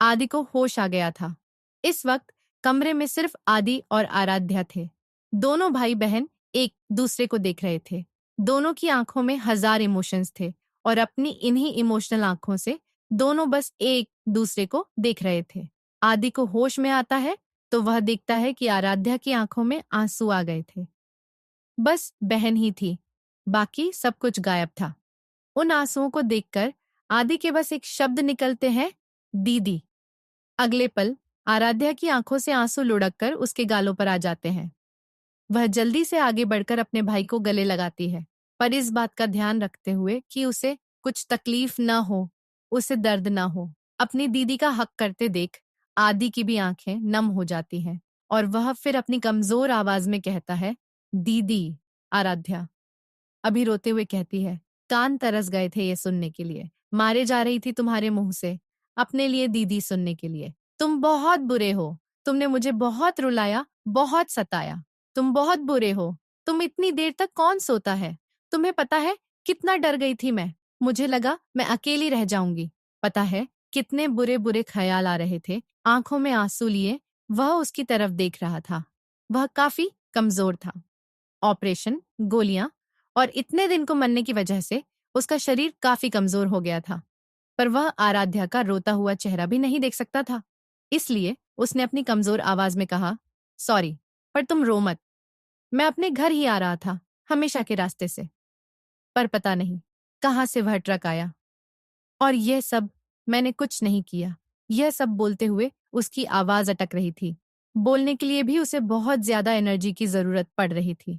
आदि को होश आ गया था। इस वक्त कमरे में सिर्फ आदि और आराध्या थे। दोनों भाई बहन एक दूसरे को देख रहे थे। दोनों की आंखों में हजार इमोशंस थे और अपनी इन्हीं इमोशनल आंखों से दोनों बस एक दूसरे को देख रहे थे। आदि को होश में आता है तो वह देखता है कि आराध्या की आंखों में आंसू आ गए थे। बस बहन ही थी, बाकी सब कुछ गायब था। उन आंसुओं को देखकर आदि के बस एक शब्द निकलते हैं, दीदी। अगले पल आराध्या की आंखों से आंसू लुढ़क कर उसके गालों पर आ जाते हैं। वह जल्दी से आगे बढ़कर अपने भाई को गले लगाती है, पर इस बात का ध्यान रखते हुए कि उसे कुछ तकलीफ न हो, उसे दर्द न हो। अपनी दीदी का हक करते देख आदि की भी आंखें नम हो जाती हैं और वह फिर अपनी कमजोर आवाज में कहता है, दीदी। आराध्या अभी रोते हुए कहती है, कान तरस गए थे ये सुनने के लिए। मारे जा रही थी तुम्हारे मुंह से अपने लिए दीदी सुनने के लिए। तुम बहुत बुरे हो। तुमने मुझे बहुत रुलाया, बहुत सताया। तुम बहुत बुरे हो। तुम इतनी देर तक कौन सोता है? तुम्हें पता है कितना डर गई थी मैं। मुझे लगा मैं अकेली रह जाऊंगी। पता है कितने बुरे बुरे ख्याल आ रहे थे। आंखों में आंसू लिए वह उसकी तरफ देख रहा था। वह काफी कमजोर था। ऑपरेशन, गोलियां और इतने दिन को मरने की वजह से उसका शरीर काफी कमजोर हो गया था। पर वह आराध्या का रोता हुआ चेहरा भी नहीं देख सकता था। इसलिए उसने अपनी कमजोर आवाज में कहा, सॉरी, पर तुम रो मत। मैं अपने घर ही आ रहा था, हमेशा के रास्ते से। पर पता नहीं कहां से वह ट्रक आया। और यह सब मैंने कुछ नहीं किया। यह सब बोलते हुए उसकी आवाज अटक रही थी। बोलने के लिए भी उसे बहुत ज्यादा एनर्जी की जरूरत पड़ रही थी।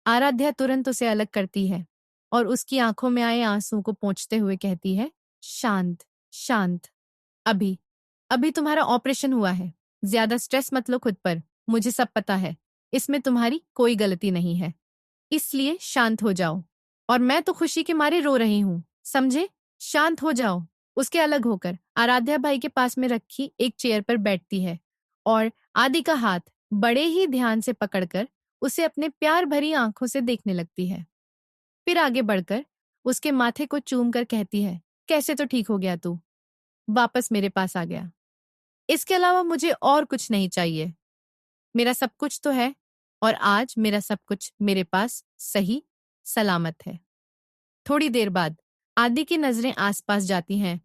आराध्या तुरंत उसे अलग करती है और उसकी आंखों में आए आंसू को पोंछते हुए कहती है, शांत शांत। अभी अभी तुम्हारा ऑपरेशन हुआ है। ज्यादा स्ट्रेस मत लो खुद पर। मुझे सब पता है। इसमें तुम्हारी कोई गलती नहीं है। इसलिए शांत हो जाओ। और मैं तो खुशी के मारे रो रही हूं, समझे? शांत हो जाओ। उसके अलग होकर आराध्या भाई के पास में रखी एक चेयर पर बैठती है और आदि का हाथ बड़े ही ध्यान से पकड़कर उसे अपने प्यार भरी आंखों से देखने लगती है। फिर आगे बढ़कर उसके माथे को चूम कर कहती है, कैसे तो ठीक हो गया तू। वापस मेरे पास आ गया। इसके अलावा मुझे और कुछ नहीं चाहिए। मेरा सब कुछ तो है और आज मेरा सब कुछ मेरे पास सही सलामत है। थोड़ी देर बाद आदि की नजरें आसपास जाती हैं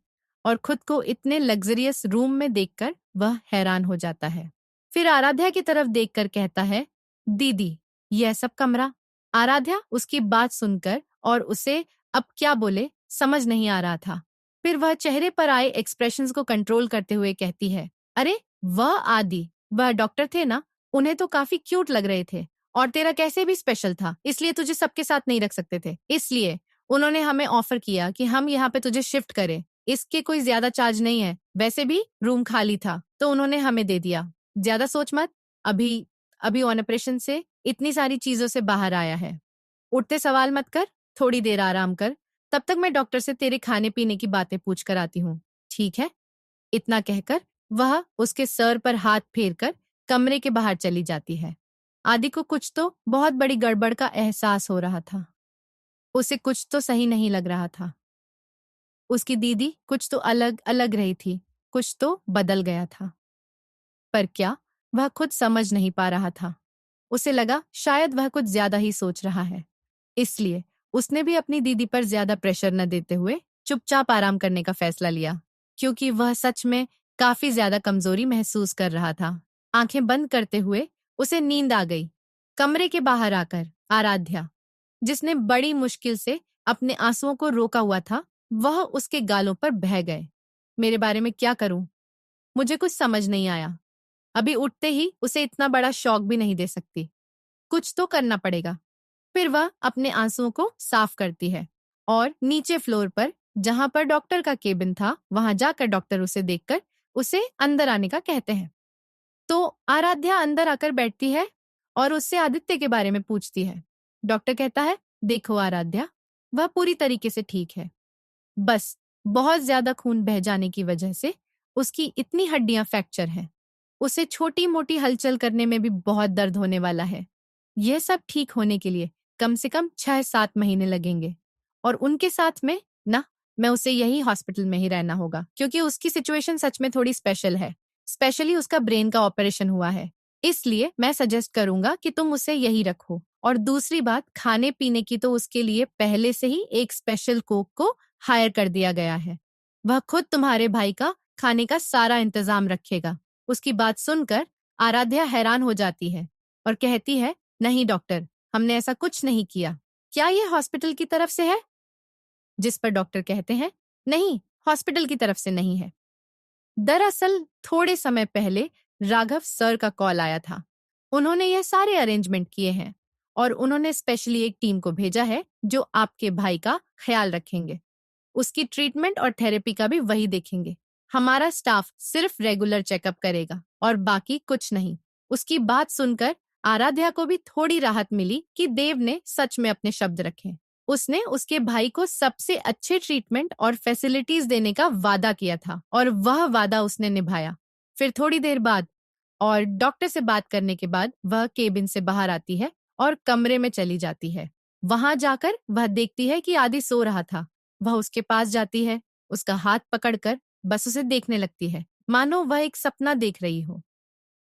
और खुद को इतने लग्जरियस रूम में देखकर वह हैरान हो जाता है। फिर आराध्या की तरफ देखकर कहता है, दीदी, यह सब कमरा। आराध्या उसकी बात सुनकर और उसे अब क्या बोले समझ नहीं आ रहा था। फिर वह चेहरे पर आए एक्सप्रेशंस को कंट्रोल करते हुए कहती है, अरे वह आदि, वह डॉक्टर थे ना, उन्हें तो काफी क्यूट लग रहे थे और तेरा कैसे भी स्पेशल था, इसलिए तुझे सबके साथ नहीं रख सकते थे। इसलिए उन्होंने हमें ऑफर किया कि हम यहाँ पे तुझे शिफ्ट करें। इसके कोई ज्यादा चार्ज नहीं है। वैसे भी रूम खाली था तो उन्होंने हमें दे दिया। ज्यादा सोच मत। अभी अभी ऑन ऑपरेशन से इतनी सारी चीजों से बाहर आया है। उठते सवाल मत कर। थोड़ी देर आराम कर। तब तक मैं डॉक्टर से तेरे खाने पीने की बातें पूछ कर आती हूँ, ठीक है? इतना कहकर वह उसके सर पर हाथ फेरकर कमरे के बाहर चली जाती है। आदि को कुछ तो बहुत बड़ी गड़बड़ का एहसास हो रहा था। उसे कुछ तो सही नहीं लग रहा था। उसकी दीदी कुछ तो अलग अलग रही थी, कुछ तो बदल गया था। पर क्या, वह खुद समझ नहीं पा रहा था। उसे लगा शायद वह कुछ ज्यादा ही सोच रहा है। इसलिए उसने भी अपनी दीदी पर ज्यादा प्रेशर न देते हुए चुपचाप आराम करने का फैसला लिया, क्योंकि वह सच में काफी ज्यादा कमजोरी महसूस कर रहा था। आंखें बंद करते हुए उसे नींद आ गई। कमरे के बाहर आकर आराध्या, जिसने बड़ी मुश्किल से अपने आंसुओं को रोका हुआ था, वह उसके गालों पर बह गए। मेरे बारे में क्या करूं? मुझे कुछ समझ नहीं आया। अभी उठते ही उसे इतना बड़ा शॉक भी नहीं दे सकती। कुछ तो करना पड़ेगा। फिर वह अपने आंसुओं को साफ करती है और नीचे फ्लोर पर जहां पर डॉक्टर का केबिन था, वहां जाकर डॉक्टर उसे देखकर उसे अंदर आने का कहते हैं। तो आराध्या अंदर आकर बैठती है और उससे आदित्य के बारे में पूछती है। डॉक्टर कहता है, देखो आराध्या, वह पूरी तरीके से ठीक है। बस बहुत ज्यादा खून बह जाने की वजह से उसकी इतनी हड्डियां फ्रैक्चर हैं। उसे छोटी मोटी हलचल करने में भी बहुत दर्द होने वाला है। यह सब ठीक होने के लिए कम से कम 6-7 महीने लगेंगे और उनके साथ में ना मैं उसे यही हॉस्पिटल में ही रहना होगा क्योंकि उसकी सिचुएशन सच में थोड़ी स्पेशल है। स्पेशली उसका ब्रेन का ऑपरेशन हुआ है। इसलिए मैं सजेस्ट करूंगा कि तुम उसे यही रखो। और दूसरी बात, खाने पीने की तो उसके लिए पहले से ही एक स्पेशल कुक को हायर कर दिया गया है। वह खुद तुम्हारे भाई का खाने का सारा इंतजाम रखेगा। उसकी बात सुनकर आराध्या हैरान हो जाती है और कहती है, नहीं डॉक्टर, हमने ऐसा कुछ नहीं किया। क्या ये हॉस्पिटल की तरफ से है? जिस पर डॉक्टर कहते हैं, नहीं, हॉस्पिटल की तरफ से नहीं है। दरअसल थोड़े समय पहले राघव सर का कॉल आया था। उन्होंने यह सारे अरेंजमेंट किए हैं और उन्होंने स्पेशली एक टीम को भेजा है जो आपके भाई का ख्याल रखेंगे। उसकी ट्रीटमेंट और थेरेपी का भी वही देखेंगे। हमारा स्टाफ सिर्फ रेगुलर चेकअप करेगा और बाकी कुछ नहीं। उसकी बात सुनकर आराध्या को भी थोड़ी राहत मिली कि देव ने सच में अपने शब्द रखे। उसने उसके भाई को सबसे अच्छे ट्रीटमेंट और फैसिलिटीज देने का वादा किया था और वह वादा उसने निभाया। फिर थोड़ी देर बाद और डॉक्टर से बात करने के बाद वह केबिन से बाहर आती है और कमरे में चली जाती है। वहां जाकर वह देखती है कि आदि सो रहा था। वह उसके पास जाती है, उसका हाथ पकड़कर बस उसे देखने लगती है, मानो वह एक सपना देख रही हो।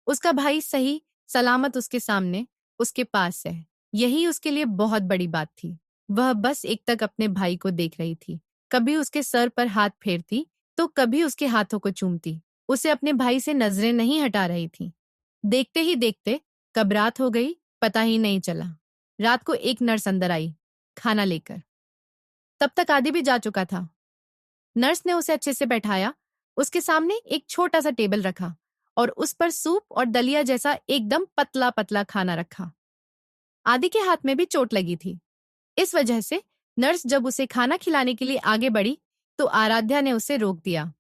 उसका भाई सही सलामत उसके सामने, उसके पास है। यही उसके लिए बहुत बड़ी बात थी। वह बस एकटक अपने भाई को देख रही थी। कभी उसके सर पर हाथ फेरती, तो कभी उसके हाथों को चूमती। उसे अपने भाई से नजरें नहीं हटा रही थी। देखते ही देखते कब रात हो गई, पता ही नहीं चला। रात को एक नर्स अंदर आई, खाना लेकर। तब तक आदि भी जा चुका था। नर्स ने उसे अच्छे से बैठाया, उसके सामने एक छोटा सा टेबल रखा और उस पर सूप और दलिया जैसा एकदम पतला पतला खाना रखा। आदि के हाथ में भी चोट लगी थी। इस वजह से नर्स जब उसे खाना खिलाने के लिए आगे बढ़ी तो आराध्या ने उसे रोक दिया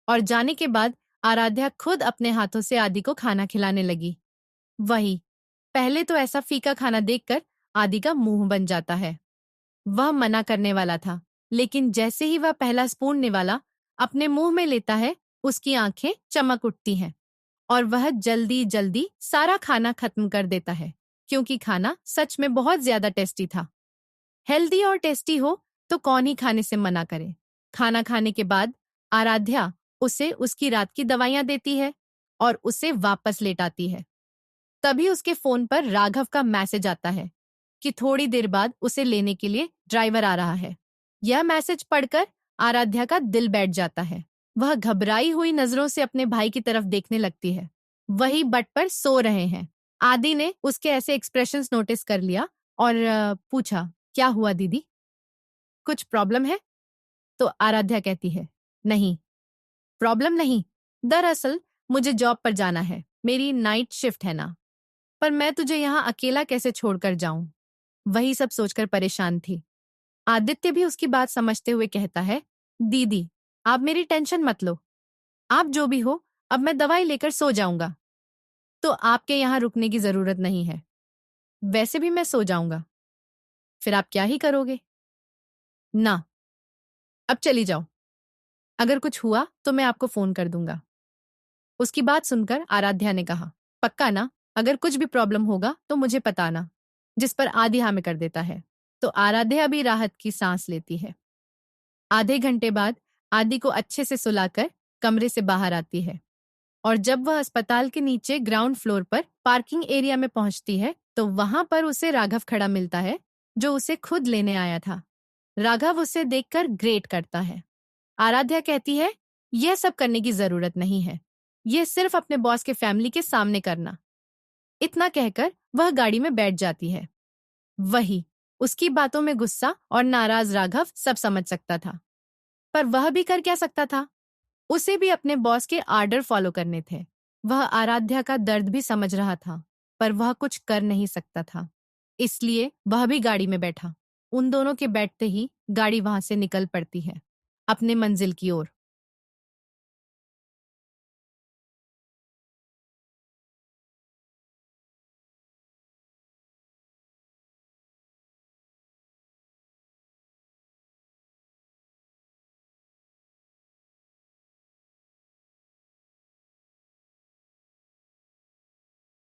और जाने के बाद आराध्या खुद अपने हाथों से आदि को खाना खिलाने लगी। वही, पहले तो ऐसा फीका खाना देखकर आदि का मुंह बन जाता है। वह मना करने वाला था, लेकिन जैसे ही वह पहला स्पून निवाला अपने मुंह में लेता है, उसकी आंखें चमक उठती हैं और वह जल्दी जल्दी सारा खाना खत्म कर देता है, क्योंकि खाना सच में बहुत ज्यादा टेस्टी था। हेल्दी और टेस्टी हो तो कौन ही खाने से मना करे। खाना खाने के बाद आराध्या उसे उसकी रात की दवाइयां देती है और उसे वापस लेटाती है। तभी उसके फोन पर राघव का मैसेज आता है कि थोड़ी देर बाद उसे लेने के लिए ड्राइवर आ रहा है। यह मैसेज पढ़कर आराध्या का दिल बैठ जाता है। वह घबराई हुई नजरों से अपने भाई की तरफ देखने लगती है। वही बट पर सो रहे हैं। आदि ने उसके ऐसे एक्सप्रेशंस नोटिस कर लिया और पूछा, क्या हुआ दीदी, कुछ प्रॉब्लम है? तो आराध्या कहती है, नहीं, प्रॉब्लम नहीं। दरअसल मुझे जॉब पर जाना है, मेरी नाइट शिफ्ट है ना। पर मैं तुझे यहाँ अकेला कैसे छोड़कर जाऊं? वही सब सोचकर परेशान थी। आदित्य भी उसकी बात समझते हुए कहता है, दीदी, आप मेरी टेंशन मत लो। आप जो भी हो, अब मैं दवाई लेकर सो जाऊंगा। तो आपके यहाँ रुकने की जरूरत नहीं है। वैसे भी मैं सो जाऊंगा। फिर आप क्या ही करोगे? ना, अब चली जाओ। अगर कुछ हुआ तो मैं आपको फोन कर दूंगा। उसकी बात सुनकर आराध्या ने कहा, पक्का ना? अगर कुछ भी प्रॉब्लम होगा तो मुझे बताना। जिस पर आदि हाँ में कर देता है। तो आराध्या भी राहत की सांस लेती है। आधे घंटे बाद आदि को अच्छे से सुलाकर कमरे से बाहर आती है और जब वह अस्पताल के नीचे ग्राउंड फ्लोर पर पार्किंग एरिया में पहुंचती है तो वहां पर उसे राघव खड़ा मिलता है, जो उसे खुद लेने आया था। राघव उसे देखकर ग्रेट करता है। आराध्या कहती है, यह सब करने की जरूरत नहीं है, यह सिर्फ अपने बॉस के फैमिली के सामने करना। इतना कहकर वह गाड़ी में बैठ जाती है। वही, उसकी बातों में गुस्सा और नाराज राघव सब समझ सकता था, पर वह भी कर क्या सकता था? उसे भी अपने बॉस के आर्डर फॉलो करने थे। वह आराध्या का दर्द भी समझ रहा था, पर वह कुछ कर नहीं सकता था। इसलिए वह भी गाड़ी में बैठा। उन दोनों के बैठते ही गाड़ी वहां से निकल पड़ती है अपने मंजिल की ओर।